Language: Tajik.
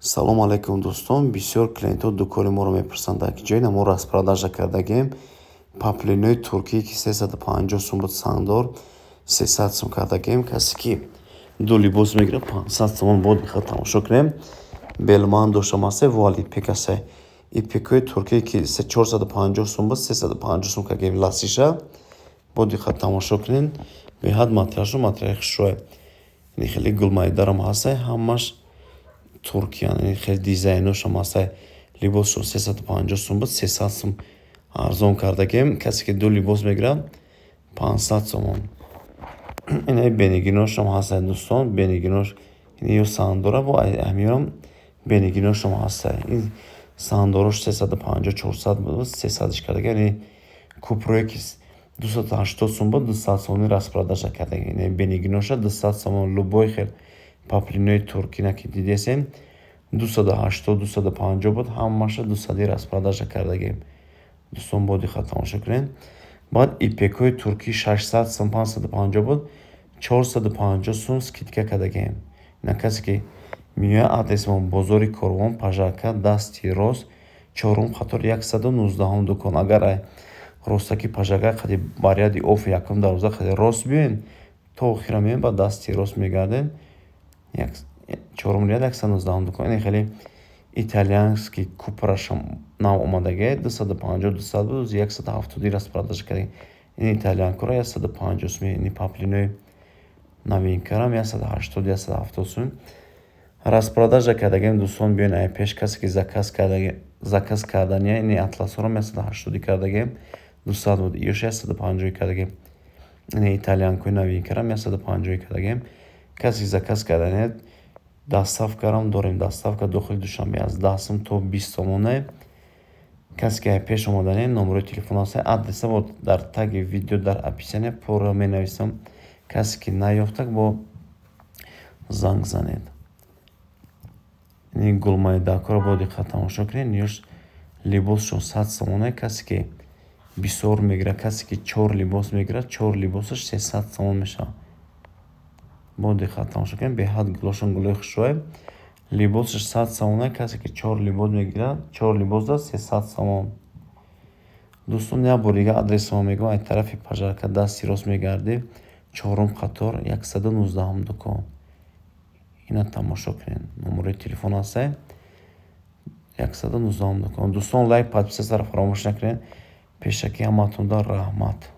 салому алайкум дӯстон. Бисёр клиентҳо дукони моро мепурсанд ки ҷои намо распродажа кардагем паплинои туркӣ ки 350 сум буд сандор 300 сум кардагем. Касе ки ду либос мегирад 500 сомон буд мехоҳад тамошо кунем. белман дошамасе вуали пекасе ипекои туркӣ ки 450 сум буд 350 сум кардагем ласиша буд мехоҳад тамошо кунем. беҳад материалшо материали хушрӯе хеле гулмайдарам ҳаста ҳамаш Туркия хеле дизайношам ҳаста. Либосшо 350 сум буд 300 сум арзон кардагем. Касе ки ду либос мегирад 500 сомон. Ин бенигиношам ҳаста дӯстон. Бенигинош ё сандора бо амирам бенигиношам ҳаста. Ин сандорош 350 400 буд 300 кардагем. купрое ки 280 сум буд 200 сомони распродажа кардагем. Бенигиноша 200 сомон любой хел паплинои туркина ки дидесем 280 250 буд ҳамаша 200 распродажа кардагем. дӯстон боди хат тамошо кунем. баъд ипекои туркӣ 600 сум 550 буд 450 сум скидка кардагем. ина касе ки меояд адресмон бозори корвон пажака дасти рост 4 қатор 119 дукон. агар ростаки пажака қади баряди оф 1-12 қади рост биёен то охира меоем ба дасти рост мегардем 4-119 дукон. ин хеле итальянский купрашам нав омадаге 250 буд 170 распродажа кардем. ин итальянкора 150 сум. ин паплинои новинкарам 180 сум распродажа кардагем. дӯстон биёен ай пеш касе ки заказ кардания ин атласҳорам 180 кардагем 200 буд иёш 150 кардагем. ин итальянкои новинкарам 150 кардагем. касе ки заказ кардания доставкарам дорем. доставка дохили душанбе аз 10 сум то 20 сомоне. касе ки ай пеш омадане номерои телефон аста адреса бо дар таги видео дар описания пурра менависам. касе ки наёфта бо занг занед. ин гулмайдакора бо диққат тамошо кунед. ёш либосшон 100 сомоне. касе ки бисёр мегирад касе ки 4 либос мегирад 4 либосаш 300 сомон мешавад. бо диққат тамошо кунед. беҳад гулошон гулои хушрӯе. либосаш 100 сомоне. касе ки 4 либос мегирад 4 либос да 300 сомон. дӯстон як бор дига адресамо мегӯям. ай тарафи пажарка дасти рост мегарди 4 қатор 119 дукон. ина тамошо кунед. номерои телефон аста 119 дукон. дӯстон лайк подписатсияро фаромӯш накунед. пешакӣ ҳаматонда раҳмат.